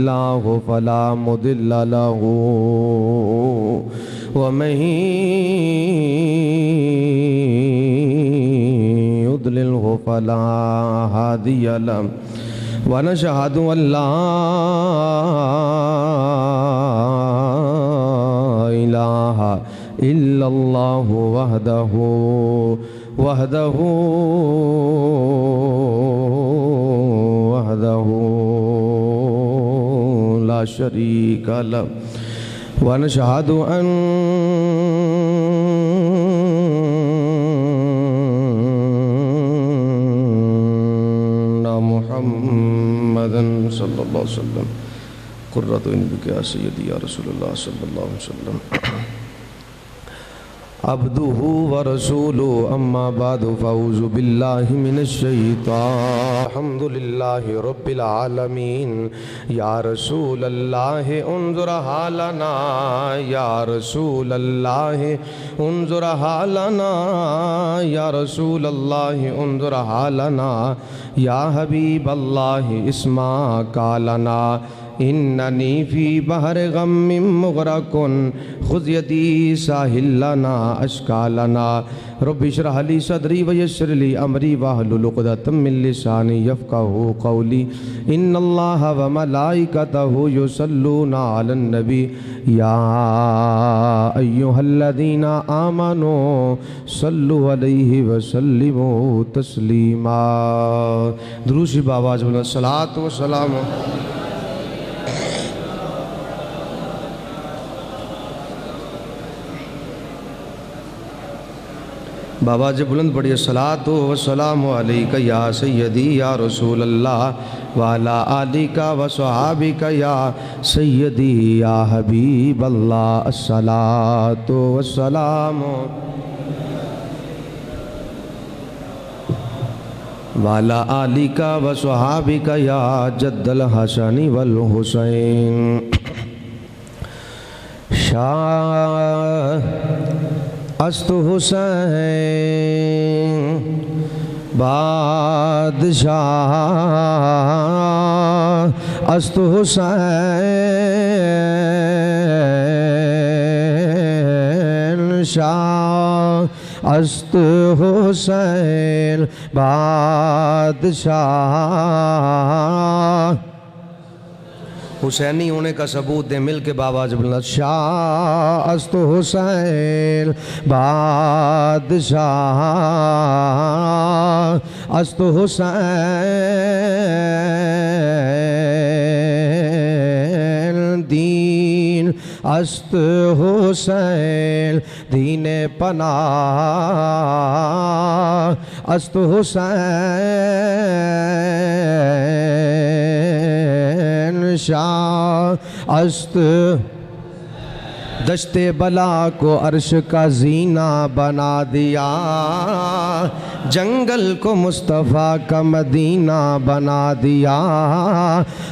الله فلا مضل له ومن يضلله فلا هادي له ونشهد أن لا إله إلا الله وحده لا شريك له ونشهد أن محمدا صلى الله عليه وسلم قرة عين بك يا سيدي يا رسول الله صلى الله عليه وسلم عبده ورسوله أما بعد فأعوذ بالله من الشيطان الحمد لله رب العالمين يا رسول الله انظر حالنا يا رسول الله انظر حالنا يا رسول الله انظر حالنا يا حبيب الله اسمع قالنا إنني في بحر غم مغرق خذ يدي ساحل لنا أشكالنا رب اشرح لي صدري ويسر لي أمري واحلل عقدة من لساني يفقهوا قولي إن الله وملائكته يصلون على النبي يا أيها الذين آمنوا صلوا عليه وسلموا تسليما درود شریف آواز بلند الصلاة والسلام بابا جی بلند پڑھیے الصلاۃ والسلام علیک یا سیدی یا رسول اللہ وعلی آلک و صحابک یا سیدی یا حبیب اللہ الصلاۃ والسلام وعلی آلک و صحابک یا جد الحسن والحسین شاہ است حسین بادشاہ است حسین شاہ است حسین بادشاہ حسینی ہونے کا ثبوت دے مل کے بابا جب اللہ شاہ است حسین بادشاہ است حسین دین است حسین دین پناہ است حسین شاہ است دشت بلا کو عرش کا زینہ بنا دیا جنگل کو مصطفیٰ کا مدینہ بنا دیا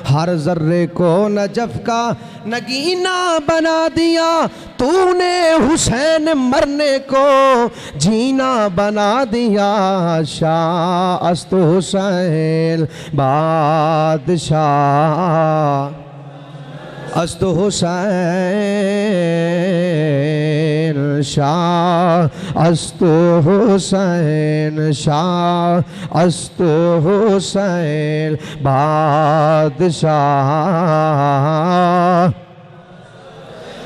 ہر ذرے کو نجف کا نگینہ بنا دیا تو نے حسین مرنے کو جینا بنا دیا شاہ است حسین بادشاہ است حسین شاہ است حسین شاہ است حسین بادشاہ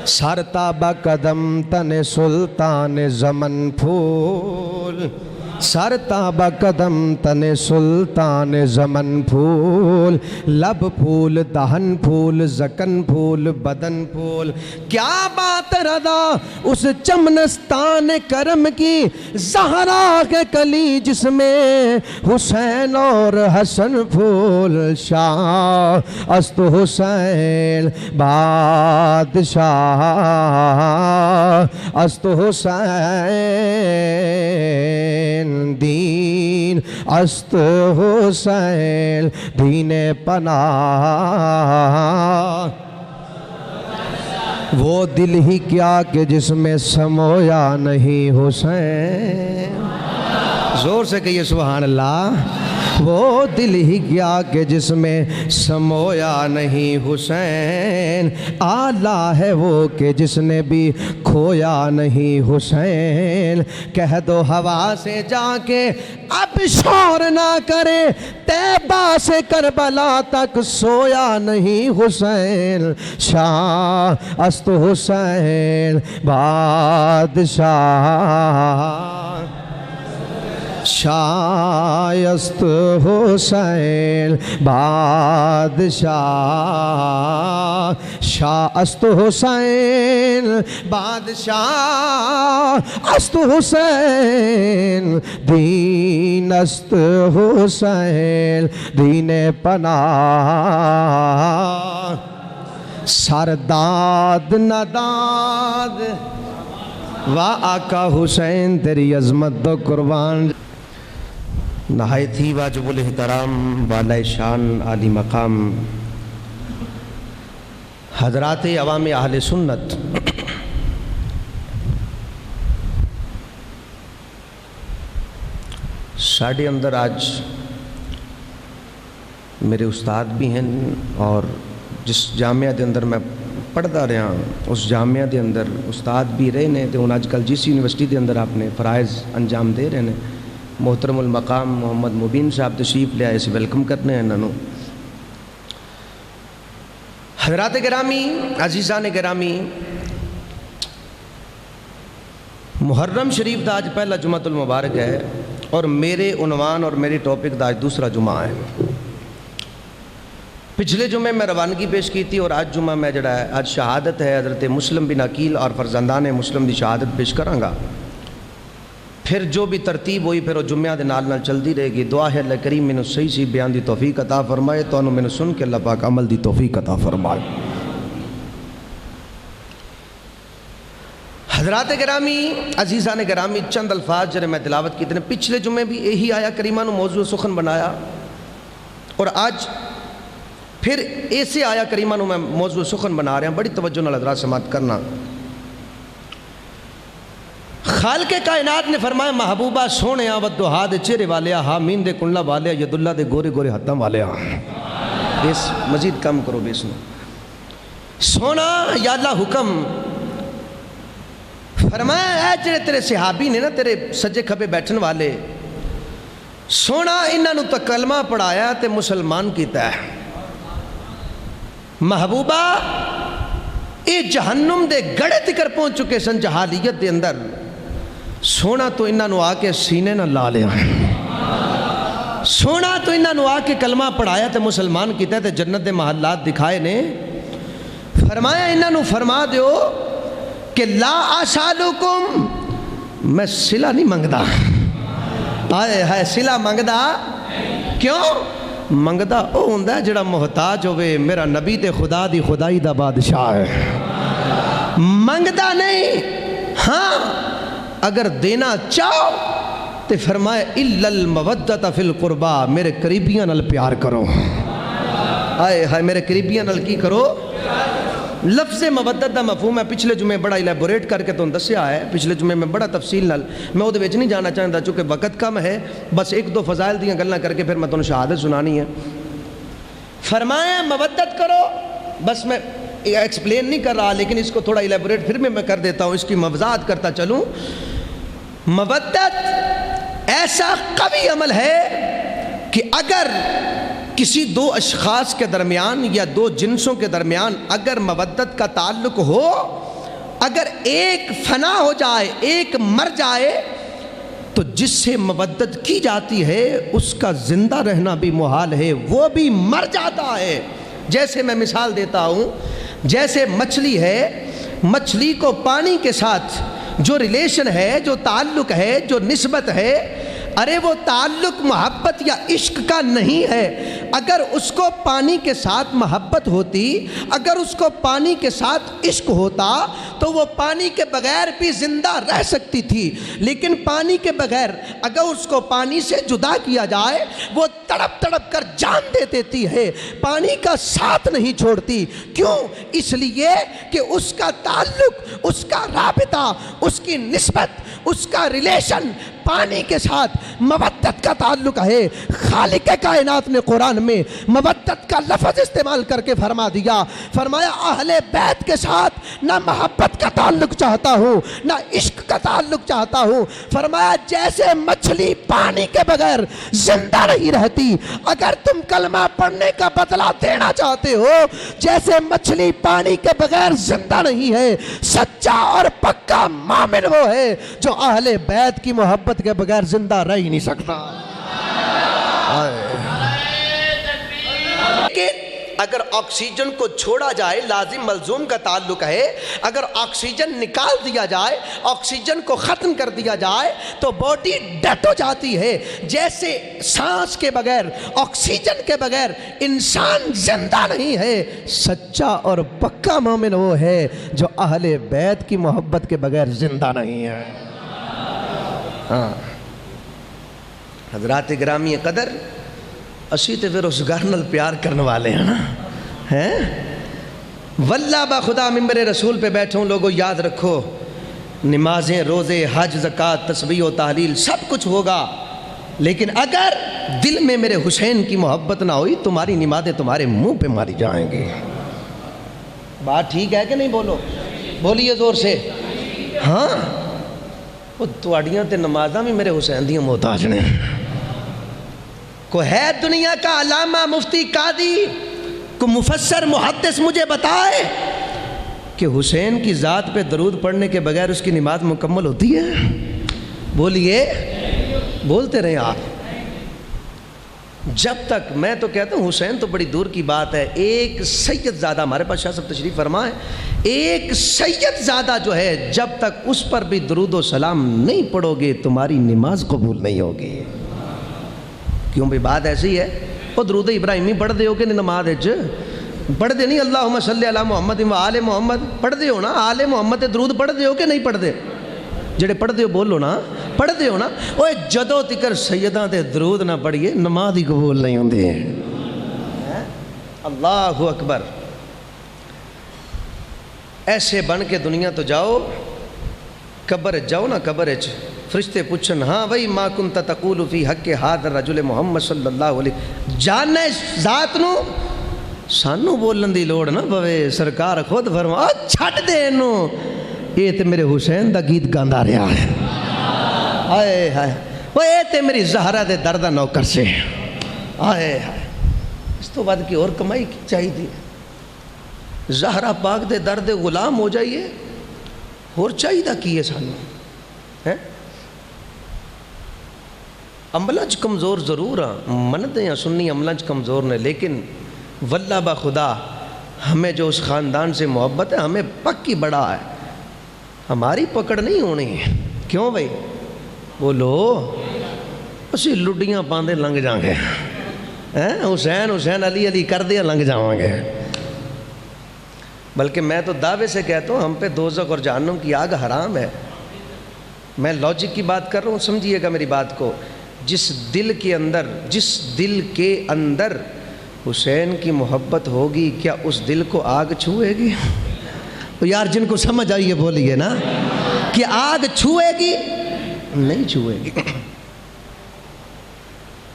سرتا بقدم تن سلطان زمن پھول سرتا بقدم تن سلطان زمن پھول لب پھول دہن پھول زکن پھول بدن پھول کیا بات رضا اس چمنستان کرم کی زہرا کے کلی جس میں حسین اور حسن پھول شاہ است حسین بادشاہ است حسین دین است حسین دین پناہ وہ دل ہی کیا کہ جس میں سمویا نہیں حسین زور سے کہیے سبحان اللہ وہ دل ہی کیا کہ جس میں سمویا نہیں حسین، آلہ ہے وہ کہ جس نے بھی کھویا نہیں حسین۔ کہہ دو ہوا سے جا کے اب شور نہ کرے، طیبہ سے کربلا تک سویا نہیں حسین۔ شاہ است حسین بادشاہ، شایست حسین بادشاہ، شایست حسین بادشاہ، است حسین دین، است حسین دین پناہ، سرداد نداد واہ آقا حسین تیری عظمت دو قربان۔ نہایت ہی واجب الاحترام والا شان عالی مقام حضرات عوام اہل سنت، ساڑھے اندر آج میرے استاد بھی ہیں، اور جس جامعہ دے اندر میں پڑھتا رہا اس جامعہ دے اندر استاد بھی رہے نے، تو آج کل جس یونیورسٹی دے اندر آپ نے فرائض انجام دے رہے ہیں۔ محترم المقام محمد مبین صاحب تشریف لے آئے، سے ویلکم کرنے ہیں انہوں۔ حضرات گرامی، عزیزان گرامی، محرم شریف دا آج پہلا جمعہ المبارک ہے، اور میرے عنوان اور میری ٹاپک دا آج دوسرا جمعہ ہے۔ پچھلے جمعے میں روانگی پیش کی تھی، اور آج جمعہ میں جڑا ہے آج شہادت ہے حضرت مسلم بن عقیل اور فرزندان مسلم دی شہادت پیش کراں گا۔ پھر جو بھی ترتیب ہوئی پھر وہ جمعہ دے نال چلتی رہے گی۔ دعا ہے اللہ کریم مینوں صحیح سی بیان دی توفیق عطا فرمائے، تو انہوں مینوں سن کے اللہ پاک عمل دی توفیق عطا فرمائے۔ حضرات گرامی، عزیزان گرامی، چند الفاظ جنہیں میں تلاوت کی تھی، پچھلے جمعے بھی یہی آیا کریمہ نو موضوع سخن بنایا، اور آج پھر ایسے آیا کریمہ نو میں موضوع سخن بنا رہے ہیں۔ بڑی توجہ نال حضرات سماعت کرنا۔ خالق کائنات نے فرمایا محبوبہ سونیا ودہا دے چہرے والیا، حامین دے کنلا والیا، ید اللہ دے گورے گورے ہتھاں والیا۔ اس مزید کم کرو بیس نو۔ سونا یا اللہ حکم فرمایا اے جڑے تیرے صحابی نے نا تیرے سجے کھبے بیٹھن والے، سونا انہاں نو تو کلمہ پڑھایا تے مسلمان کیتا ہے۔ محبوبہ اے جہنم دے گڑے تکر پہنچ چکے سن جہالیت دے اندر، سونا تو انہاں نو آ کے سینے نہ لا لیا، سونا تو انہاں نو آ کے کلمہ پڑھایا تے مسلمان کیتا ہے تے جنت دے محلات دکھائے نے۔ فرمایا انہاں نو فرما دیو کہ لا آسالکم، میں صلہ نہیں منگدا، آئے ہے صلہ منگدا کیوں؟ منگدا او ہوندا ہے جڑا محتاج ہوئے، میرا نبی تے خدا دی خدائی دا بادشاہ ہے۔ منگدا نہیں، ہاں اگر دینا چاہو تے فرمائے الا المودۃ فی القربا، میرے قریبیاں نال پیار کرو۔ آئے ہائے میرے قریبیاں نال کی کرو؟ لفظ مودت دا مفہوم ہے پچھلے جمعے بڑا ایلیبوریٹ کر کے تو دسیا ہے، پچھلے جمعے میں بڑا تفصیل نال میں وہ دے وچ نہیں جانا چاہتا چونکہ وقت کم ہے، بس ایک دو فضائل دیاں گلاں کر کے پھر میں تمہیں شہادت سنانی ہے۔ فرمایا مودت کرو، بس میں ایکسپلین نہیں کر رہا لیکن اس کو تھوڑا ایلیبوریٹ پھر میں کر دیتا ہوں، اس کی وضاحت کرتا چلوں۔ مودت ایسا قوی عمل ہے کہ اگر کسی دو اشخاص کے درمیان یا دو جنسوں کے درمیان اگر مودت کا تعلق ہو، اگر ایک فنا ہو جائے، ایک مر جائے، تو جس سے مودت کی جاتی ہے اس کا زندہ رہنا بھی محال ہے، وہ بھی مر جاتا ہے۔ جیسے میں مثال دیتا ہوں، جیسے مچھلی ہے، مچھلی کو پانی کے ساتھ جو ریلیشن ہے، جو تعلق ہے، جو نسبت ہے، ارے وہ تعلق محبت یا عشق کا نہیں ہے۔ اگر اس کو پانی کے ساتھ محبت ہوتی، اگر اس کو پانی کے ساتھ عشق ہوتا تو وہ پانی کے بغیر بھی زندہ رہ سکتی تھی، لیکن پانی کے بغیر اگر اس کو پانی سے جدا کیا جائے وہ تڑپ تڑپ کر جان دے دیتی ہے، پانی کا ساتھ نہیں چھوڑتی۔ کیوں؟ اس لیے کہ اس کا تعلق، اس کا رابطہ، اس کی نسبت، اس کا ریلیشن پانی کے ساتھ مودت کا تعلق ہے۔ خالق کائنات نے قرآن میں مودت کا لفظ استعمال کر کے فرما دیا، فرمایا اہل بیت کے ساتھ نہ محبت کا تعلق چاہتا ہوں نہ عشق کا تعلق چاہتا ہوں، فرمایا جیسے مچھلی پانی کے بغیر زندہ نہیں رہتی، اگر تم کلمہ پڑھنے کا بدلہ دینا چاہتے ہو، جیسے مچھلی پانی کے بغیر زندہ نہیں ہے، سچا اور پکا مومن وہ ہے جو اہل بیت کی محبت کے بغیر زندہ رہ ہی نہیں سکتا۔ اگر آکسیجن کو چھوڑا جائے، لازم ملزوم کا تعلق ہے، اگر آکسیجن نکال دیا جائے، آکسیجن کو ختم کر دیا جائے تو باڈی ڈیڈ ہو جاتی ہے۔ جیسے سانس کے بغیر، آکسیجن کے بغیر انسان زندہ نہیں ہے، سچا اور پکا مومن وہ ہے جو اہل بیت کی محبت کے بغیر زندہ نہیں ہے۔ حضرات گرامی قدر، اسی تے پھر اس گارنل پیار کرنے والے ہیں نا، ہیں واللہ با خدا ممبر رسول پہ بیٹھے ہوں، لوگوں یاد رکھو نمازیں، روزے، حج، زکوٰۃ، تسبیح و تحلیل سب کچھ ہوگا، لیکن اگر دل میں میرے حسین کی محبت نہ ہوئی، تمہاری نمازیں تمہارے منہ پہ ماری جائیں گی۔ بات ٹھیک ہے کہ نہیں؟ بولو، بولیے زور سے۔ ہاں، وہ تواڑیاں تے نمازاں بھی میرے حسین دیاں محتاج نے۔ کو ہے دنیا کا علامہ، مفتی، قاضی، کو مفسر، محدث مجھے بتائے کہ حسین کی ذات پہ درود پڑھنے کے بغیر اس کی نماز مکمل ہوتی ہے؟ بولیے، بولتے رہیں آپ۔ جب تک، میں تو کہتا ہوں حسین تو بڑی دور کی بات ہے، ایک سید زادہ ہمارے پاس شاہ صاحب تشریف فرمائیں، ایک سید زادہ جو ہے جب تک اس پر بھی درود و سلام نہیں پڑھو گے تمہاری نماز قبول نہیں ہوگی۔ کیوں بھی بات ایسی ہے؟ وہ درود ابراہیمی پڑھ دے ہو کہ نماز پڑھ دے نہیں؟ اللہم صلی علی محمد و آل محمد پڑھ دے ہو نا؟ آل محمد درود پڑھ دے ہو کہ نہیں پڑھ دے؟ جڑے پڑھ دے ہو بولو نا، پڑھ دے ہو نا؟ وہ جدو تکر سیداں تے درود نہ پڑھیے نماز ہی قبول نہیں ہوندی ہے۔ اللہ اکبر۔ ایسے بن کے دنیا تو جاؤ، قبر جاؤ نا، قبر فرشتے پوچھن، ہاں بھئی ما کنت تقول فی حق ھذا الرجل محمد صلی اللہ علیہ، جاننے ذات نو سانو بولن دی لوڑ نہ پوے، سرکار خود فرما چھٹ دے اینو، یہ تے میرے حسین دا گیت گاندا رہا ہے، ہائے ہائے، وہ یہ تے میری زہرا دے دردہ نوکر سے، ہائے ہائے، اس تو بعد کی اور کمائی کی چاہی تھی؟ زہرا پاک دے درد غلام ہو جائیے، اور چاہی دا کیے سانو؟ عملج کمزور ضرور ہاں، منتے ہیں سنی عملج کمزور نے، لیکن واللہ با خدا ہمیں جو اس خاندان سے محبت ہے، ہمیں پکی بڑا ہے، ہماری پکڑ نہیں ہونی ہے۔ کیوں بھائی؟ بولو، اسی لڈیاں پاندے لنگ جائیں گے، حسین حسین علی علی کر دیا لنگ جاؤں گے۔ بلکہ میں تو دعوے سے کہتا ہوں ہم پہ دوزخ اور جہنم کی آگ حرام ہے۔ میں لاجک کی بات کر رہا ہوں، سمجھیے گا میری بات کو۔ جس دل کے اندر حسین کی محبت ہوگی، کیا اس دل کو آگ چھوئے گی؟ تو یار جن کو سمجھ آئیے بولیے نا، کہ آگ چھوئے گی؟ نہیں چھوئے گی۔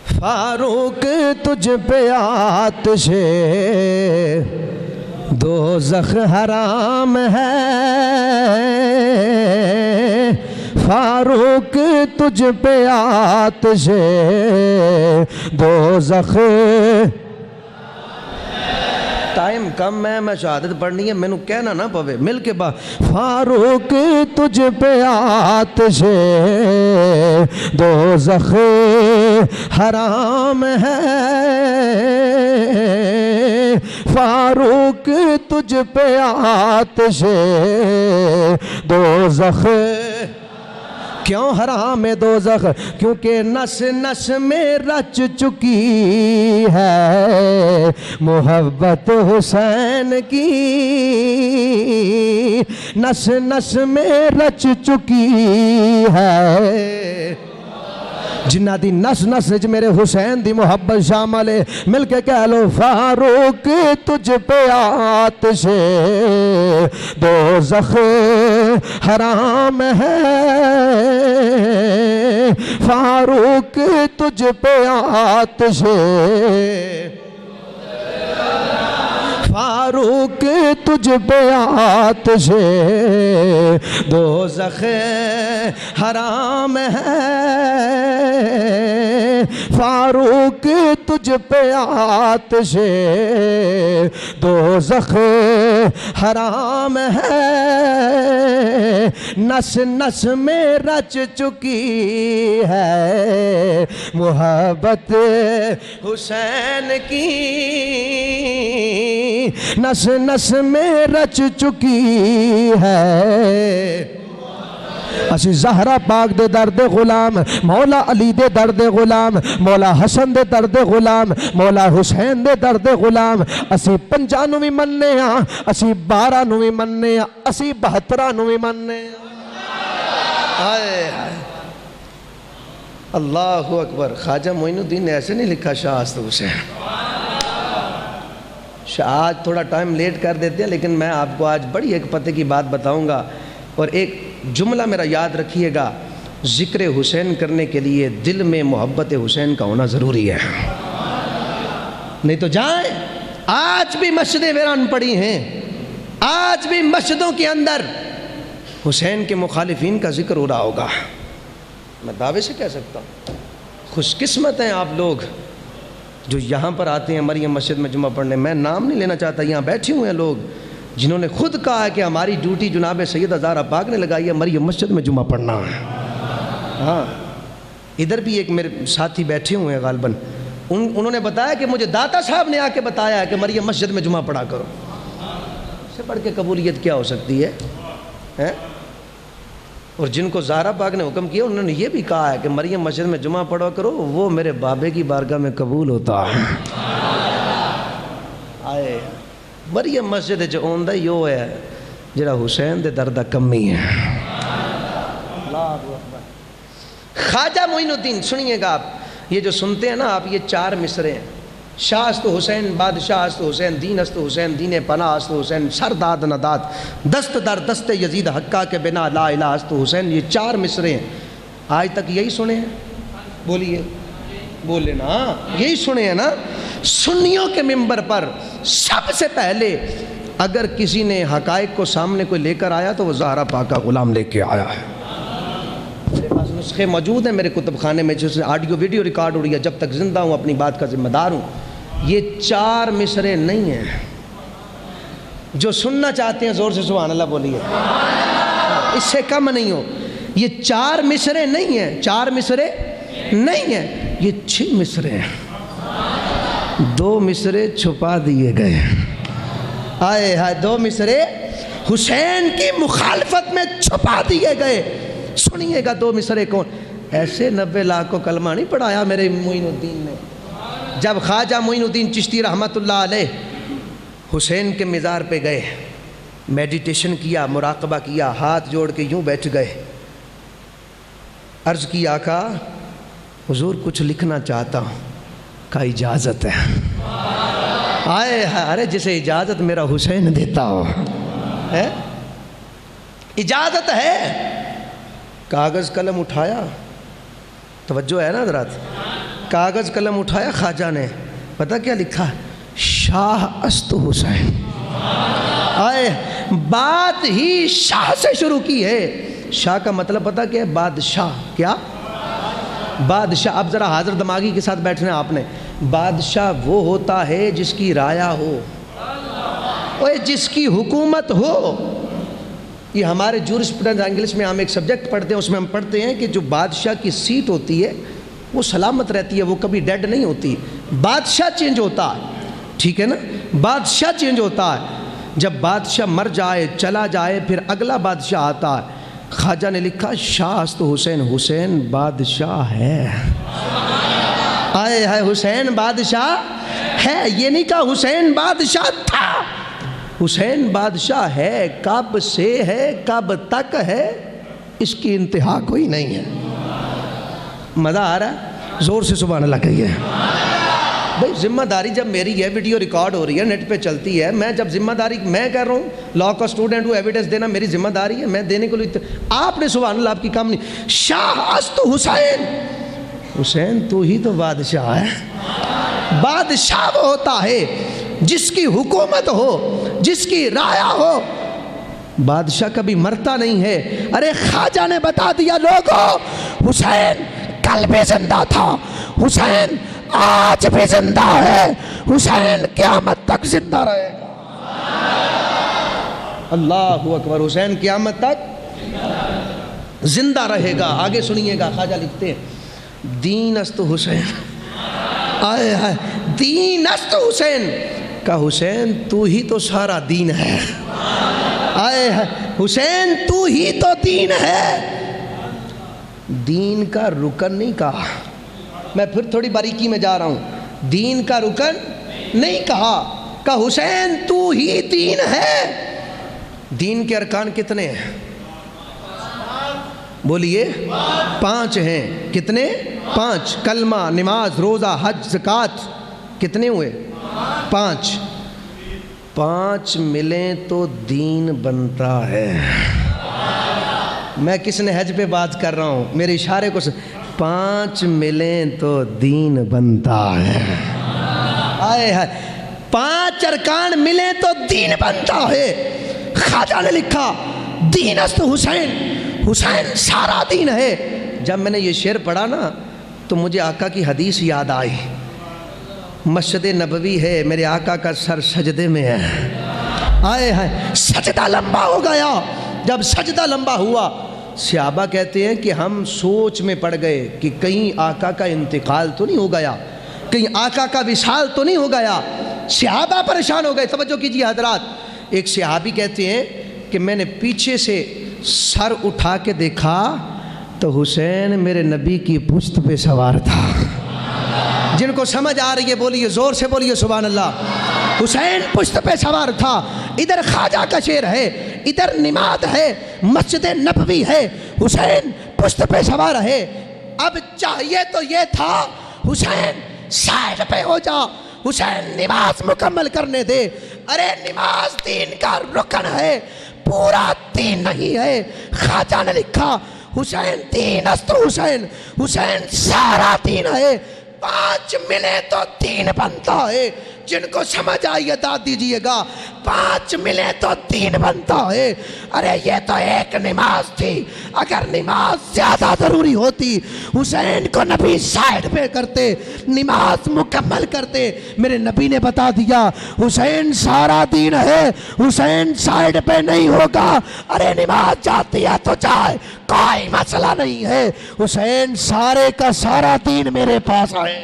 فاروق تجھ پہ آتش دوزخ حرام ہے، فاروق تجھ پہ آتش دوزخ، ٹائم کم ہے، میں شہادت پڑھنی ہے، میں نو کہنا نہ پوے، مل کے با فاروق تجھ پہ آتش دوزخ حرام ہے، فاروق تجھ پہ آتش دوزخ، کیوں حرام ہے دوزخ؟ کیونکہ نس نس میں رچ چکی ہے محبت حسین کی، نس نس میں رچ چکی ہے جنہ دی نس نس وچ میرے حسین دی محبت شامل ہے، مل کے کہہ لو فاروق تجھ پہ آتش دوزخ حرام ہے، فاروق تجھ پہ آتش، فاروق تجھ پہ آتش دوزخ حرام ہے، فاروق تجھ پہ آتش دوزخ حرام ہے، نس نس میں رچ چکی ہے محبت حسین کی، نس نس میں رچ چکی ہے، اسی زہرا پاک دے درد غلام، مولا علی دے درد غلام، مولا حسن دے درد غلام، مولا حسین دے درد غلام، اسی 50 نو بھی مننے ہاں، اسی 12 نو بھی مننے ہاں، اسی 72 نو بھی مننے ہاں۔ اللہ اکبر۔ خواجہ معین الدین نے ایسے نہیں لکھا شاہ ہست حسین۔ آج تھوڑا ٹائم لیٹ کر دیتے ہیں، لیکن میں آپ کو آج بڑی ایک پتے کی بات بتاؤں گا، اور ایک جملہ میرا یاد رکھیے گا، ذکر حسین کرنے کے لیے دل میں محبت حسین کا ہونا ضروری ہے، نہیں تو جائیں۔ آج بھی مسجدیں ویران پڑی ہیں، آج بھی مسجدوں کے اندر حسین کے مخالفین کا ذکر ہو رہا ہوگا، میں دعوے سے کہہ سکتا ہوں۔ خوش قسمت ہیں آپ لوگ جو یہاں پر آتے ہیں مریم مسجد میں جمعہ پڑھنے۔ میں نام نہیں لینا چاہتا، یہاں بیٹھے ہوئے ہیں لوگ جنہوں نے خود کہا ہے کہ ہماری ڈیوٹی جناب سیدہ زہرا پاک نے لگائی ہے مریم مسجد میں جمعہ پڑھنا ہے۔ ہاں، ادھر بھی ایک میرے ساتھی بیٹھے ہوئے ہیں غالباً، انہوں نے بتایا کہ مجھے داتا صاحب نے آ کے بتایا ہے کہ مریم مسجد میں جمعہ پڑھا کرو۔ اس سے بڑھ کے قبولیت کیا ہو سکتی ہے؟ اور جن کو زہرا پاک نے حکم کیا انہوں نے یہ بھی کہا ہے کہ مریم مسجد میں جمعہ پڑھا کرو، وہ میرے بابے کی بارگاہ میں قبول ہوتا ہے۔ آئے مریم مسجد جو اوندہ ہی وہ ہے جڑا حسین دے دردہ کمی ہے۔ خواجہ معین الدین، سنیے گا آپ، یہ جو سنتے ہیں نا آپ، یہ 4 مصرے ہیں۔ شاہ است حسین، بادشاہ است حسین، دین است حسین، دین پناہ است حسین، سر داد نداد، دست در دست یزید حقہ کے بنا لا الہ است حسین، یہ 4 مصرے ہیں۔ آج تک یہی سنے ہیں؟ بولیے، بولے نا، یہی سنے ہیں نا؟ سنیوں کے منبر پر سب سے پہلے اگر کسی نے حقائق کو سامنے کوئی لے کر آیا تو وہ زہرا پاک کا غلام لے کے آیا ہے۔ میرے پاس نسخے موجود ہیں میرے کتب خانے میں، جس سے آڈیو ویڈیو ریکارڈ ہو رہی ہے، جب تک زندہ ہوں اپنی بات کا ذمہ دار ہوں۔ یہ 4 مصرے نہیں ہیں، جو سننا چاہتے ہیں زور سے سبحان اللہ بولیے، اس سے کم نہیں ہو۔ یہ 4 مصرے نہیں ہیں، 4 مصرے نہیں ہیں، یہ 6 مصرے ہیں۔ 2 مصرے چھپا دیے گئے، آئے ہائے، 2 مصرے حسین کی مخالفت میں چھپا دیے گئے۔ سنیے گا 2 مصرے کون؟ ایسے 90 لاکھ کو کلمہ نہیں پڑھایا میرے معین الدین نے۔ جب خواجہ معین الدین چشتی رحمت اللہ علیہ حسین کے مزار پہ گئے، میڈیٹیشن کیا، مراقبہ کیا، ہاتھ جوڑ کے یوں بیٹھ گئے، عرض کی آقا حضور کچھ لکھنا چاہتا ہوں، کا اجازت ہے؟ آئے ارے جسے اجازت میرا حسین دیتا ہو، اجازت ہے۔ کاغذ قلم اٹھایا، توجہ ہے نا حضرات، کاغذ قلم اٹھایا خواجہ نے، پتہ کیا لکھا؟ شاہ است حسین۔ آئے بات ہی شاہ سے شروع کی ہے۔ شاہ کا مطلب پتہ کیا ہے؟ بادشاہ۔ کیا؟ بادشاہ۔ اب ذرا حاضر دماغی کے ساتھ بیٹھنا آپ نے۔ بادشاہ وہ ہوتا ہے جس کی رایا ہو، اور جس کی حکومت ہو۔ یہ ہمارے جورسپروڈنس انگلش میں ہم ایک سبجیکٹ پڑھتے ہیں، اس میں ہم پڑھتے ہیں کہ جو بادشاہ کی سیٹ ہوتی ہے وہ سلامت رہتی ہے، وہ کبھی ڈیڈ نہیں ہوتی۔ بادشاہ چینج ہوتا ہے، ٹھیک ہے نا؟ بادشاہ چینج ہوتا ہے، جب بادشاہ مر جائے چلا جائے پھر اگلا بادشاہ آتا ہے۔ خواجہ نے لکھا شاہ است حسین، حسین بادشاہ ہے۔ آئے ہے حسین بادشاہ ہے، یہ نہیں کہا حسین بادشاہ تھا، حسین بادشاہ ہے۔ کب سے ہے، کب تک ہے، اس کی انتہا کوئی نہیں ہے۔ مزہ آ رہا ہے؟ زور سے سبحان اللہ کہیے بھائی. ذمہ داری جب میری ہے، ویڈیو ریکارڈ ہو رہی ہے، نیٹ پہ چلتی ہے، میں جب ذمہ داری میں کہہ رہا ہوں، لاء کا اسٹوڈنٹ ہوں، ایویڈنس دینا میری ذمہ داری ہے، میں دینے کو لیے آپ نے سبحان اللہ آپ کی کام نہیں. شاہ است حسین، حسین تو ہی تو بادشاہ ہے. بادشاہ وہ ہوتا ہے جس کی حکومت ہو، جس کی رایا ہو. بادشاہ کبھی مرتا نہیں ہے. ارے خواجہ نے بتا دیا لوگوں، حسین کل بھی زندہ تھا، حسین آج بھی زندہ ہے، حسین قیامت تک زندہ رہے گا. اللہ اکبر. حسین قیامت تک زندہ رہے گا. آگے سنیے گا، خواجہ لکھتے ہیں دین است حسین، آئے ہائے دین است حسین کا حسین تو ہی تو سارا دین ہے. آئے حسین تو ہی تو دین ہے. دین کا رکن نہیں کہا، میں پھر تھوڑی باریکی میں جا رہا ہوں. دین کا رکن نہیں کہا، کہ حسین تو ہی دین ہے. دین کے ارکان کتنے ہیں؟ بولیے 5 ہیں. کتنے؟ 5. کلمہ، نماز، روزہ، حج، زکوٰۃ. کتنے ہوئے؟ 5. 5 ملیں تو دین بنتا ہے. میں کس نے حج پہ بات کر رہا ہوں؟ میرے اشارے کو 5 ملیں تو دین بنتا ہے. آئے ہائے 5 ارکان ملیں تو دین بنتا ہے. خواجہ نے لکھا دین است حسین، حسین سارا دین ہے. جب میں نے یہ شعر پڑھا نا تو مجھے آقا کی حدیث یاد آئی. مسجد نبوی ہے، میرے آقا کا سر سجدے میں ہے. آئے ہائے سجدہ لمبا ہو گیا. جب سجدہ لمبا ہوا، صحابہ کہتے ہیں کہ ہم سوچ میں پڑ گئے کہ کہیں آقا کا انتقال تو نہیں ہو گیا، کہیں آقا کا وصال تو نہیں ہو گیا. صحابہ پریشان ہو گئے. توجہ کیجیے حضرات. ایک صحابی کہتے ہیں کہ میں نے پیچھے سے سر اٹھا کے دیکھا تو حسین میرے نبی کی پشت پہ سوار تھا. جن کو سمجھ آ رہی ہے بولیے، زور سے بولیے سبحان اللہ. حسین پشت پہ سوار تھا. ادھر خواجہ کا شعر ہے، ادھر نماز ہے، مسجد نبوی ہے، حسین پشت پہ سوار ہے. اب چاہیے تو یہ تھا حسین سائڈ پہ ہو جا، حسین نماز مکمل کرنے دے. ارے نماز دین کا رکن ہے، پورا دین نہیں ہے. خواجہ نے لکھا حسین دین است حسین، حسین سارا دین ہے. 5 ملے تو دین بنتا ہے. جن کو سمجھ آئی داد دیجئے گا. 5 ملے تو دین بنتا ہے. ارے یہ تو ایک نماز تھی. اگر نماز زیادہ ضروری ہوتی حسین کو نبی سائڈ پہ کرتے، نماز مکمل کرتے. میرے نبی نے بتا دیا حسین سارا دین ہے، حسین سائڈ پہ نہیں ہوگا. ارے نماز جاتی ہے تو جائے، کوئی مسئلہ نہیں ہے. حسین سارے کا سارا دین میرے پاس آئے.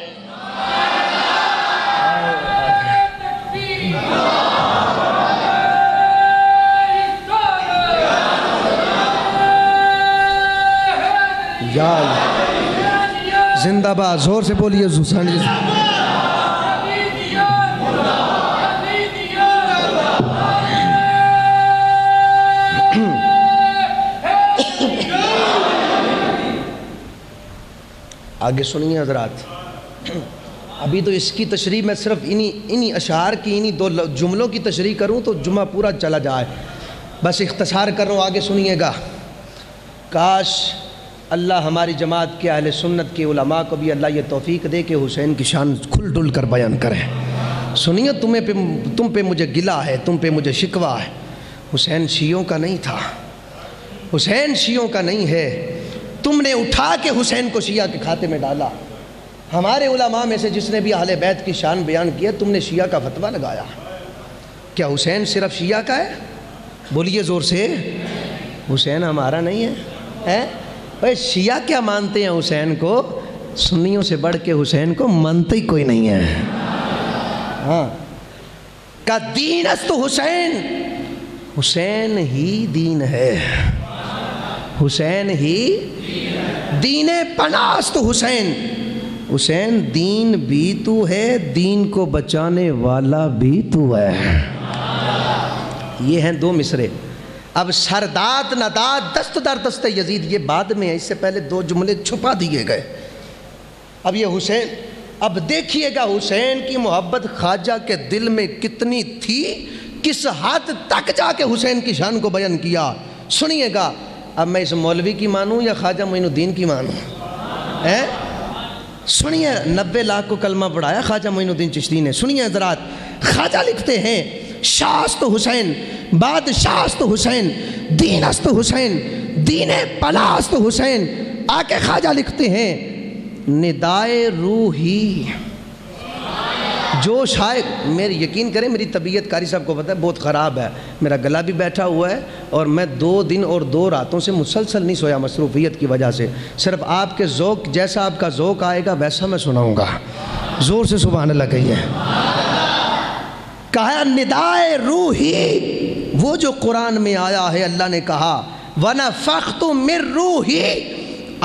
زندہ باد. زور سے بولیے حسین. آگے سنیے حضرات. ابھی تو اس کی تشریح میں صرف انہی اشعار کی، انہی 2 جملوں کی تشریح کروں تو جمعہ پورا چلا جائے. بس اختصار کر رہا ہوں، آگے سنیے گا. کاش اللہ ہماری جماعت کے اہل سنت کے علماء کو بھی اللہ یہ توفیق دے کہ حسین کی شان کھل ڈل کر بیان کریں. سنیے تم پہ مجھے گلہ ہے، تم پہ مجھے شکوہ ہے. حسین شیعوں کا نہیں تھا، حسین شیعوں کا نہیں ہے. تم نے اٹھا کے حسین کو شیعہ کے کھاتے میں ڈالا. ہمارے علماء میں سے جس نے بھی اہل بیت کی شان بیان کیا، تم نے شیعہ کا فتویٰ لگایا. کیا حسین صرف شیعہ کا ہے؟ بولیے زور سے. حسین ہمارا نہیں ہے. بھائی شیعہ کیا مانتے ہیں حسین کو؟ سنیوں سے بڑھ کے حسین کو مانتے ہی کوئی نہیں ہے. ہاں کا دین است حسین، حسین ہی دین ہے. حسین ہی دین پناہ است حسین. حسین دین بھی تو ہے، دین کو بچانے والا بھی تو ہے. یہ ہیں 2 مصرے. اب سرداد نداد دست در دست یزید، یہ بعد میں ہے، اس سے پہلے 2 جملے چھپا دیے گئے. اب یہ حسین، اب دیکھیے گا حسین کی محبت خواجہ کے دل میں کتنی تھی، کس حد تک جا کے حسین کی شان کو بیان کیا، سنیے گا۔ اب میں اس مولوی کی مانوں یا خواجہ معین الدین کی مانوں؟ سنیے، 90 لاکھ کو کلمہ پڑھایا خواجہ معین الدین چشتی نے۔ سنیے حضرات، خواجہ لکھتے ہیں شاہ است حسین، بادشاہ است حسین، دین است حسین، دین پلا است حسین۔ آکے خواجہ لکھتے ہیں ندائے روحی، جو شاید میرے یقین کریں میری طبیعت قاری صاحب کو پتہ ہے بہت خراب ہے، میرا گلا بھی بیٹھا ہوا ہے اور میں 2 دن اور 2 راتوں سے مسلسل نہیں سویا مصروفیت کی وجہ سے۔ صرف آپ کے ذوق جیسا آپ کا ذوق آئے گا ویسا میں سناؤں گا۔ زور سے سبحان اللہ کہیے۔ کہا ندائے روحی، وہ جو قرآن میں آیا ہے، اللہ نے کہا وَنَفَخْتُ مِن رُوحِي،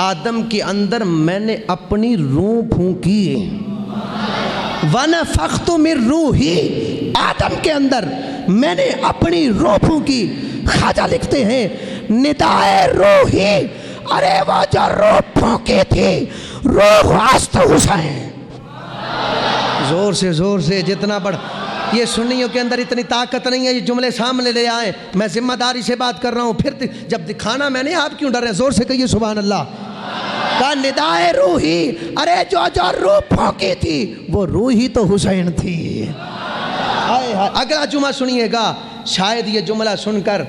آدم کے اندر میں نے اپنی روح پھونکی۔ وَنَفَخْتُ مِن رُوحِي، آدم کے اندر میں نے اپنی روح پھونکی۔ خواجہ لکھتے ہیں ندائے روحی، ارے وہ جو روح پھونکی تھی، روح است حسین۔ زور سے جتنا بڑھ، یہ سنیوں کے اندر اتنی طاقت نہیں ہے یہ جملے سامنے لے آئیں، میں ذمہ داری سے بات کر رہا ہوں، پھر جب دکھانا میں نے، آپ کیوں ڈر رہے ہیں؟ زور سے کہیے سبحان اللہ۔ کہا ندائے روحی، ارے جو روح پھونکی تھی وہ روحی تو حسین تھی۔ اگلا جمعہ سنیے گا، شاید یہ جملہ سن کر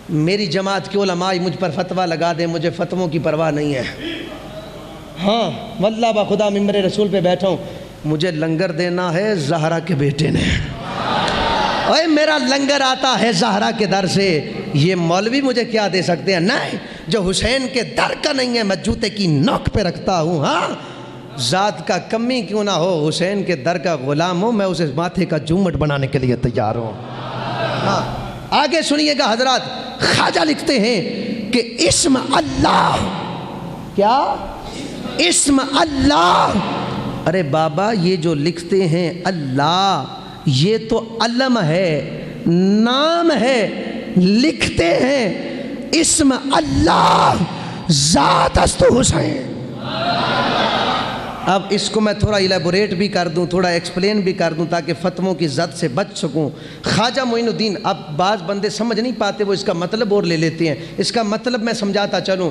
میری جماعت کے علماء مجھ پر فتویٰ لگا دیں، مجھے فتووں کی پرواہ نہیں ہے۔ ہاں واللہ بخدا ممبر رسول پہ بیٹھا ہوں، مجھے لنگر دینا ہے زہرا کے بیٹے نے۔ اوے میرا لنگر آتا ہے زہرا کے در سے، یہ مولوی مجھے کیا دے سکتے ہیں؟ نہیں، جو حسین کے در کا نہیں ہے میں جوتے کی نوک پہ رکھتا ہوں۔ ہاں ذات کا کمی کیوں نہ ہو، حسین کے در کا غلام ہوں، میں اسے ماتھے کا جومٹ بنانے کے لیے تیار ہوں۔ ہاں آگے سنیے گا حضرات، خواجہ لکھتے ہیں کہ اسم اللہ، کیا اسم اللہ، ارے بابا یہ جو لکھتے ہیں اللہ، یہ تو علم ہے، نام ہے، لکھتے ہیں اسم اللہ ذات است حسین۔ اب اس کو میں تھوڑا ایلیبوریٹ بھی کر دوں، تھوڑا ایکسپلین بھی کر دوں تاکہ فتووں کی زد سے بچ سکوں۔ خواجہ معین الدین، اب بعض بندے سمجھ نہیں پاتے، وہ اس کا مطلب اور لے لیتے ہیں، اس کا مطلب میں سمجھاتا چلوں۔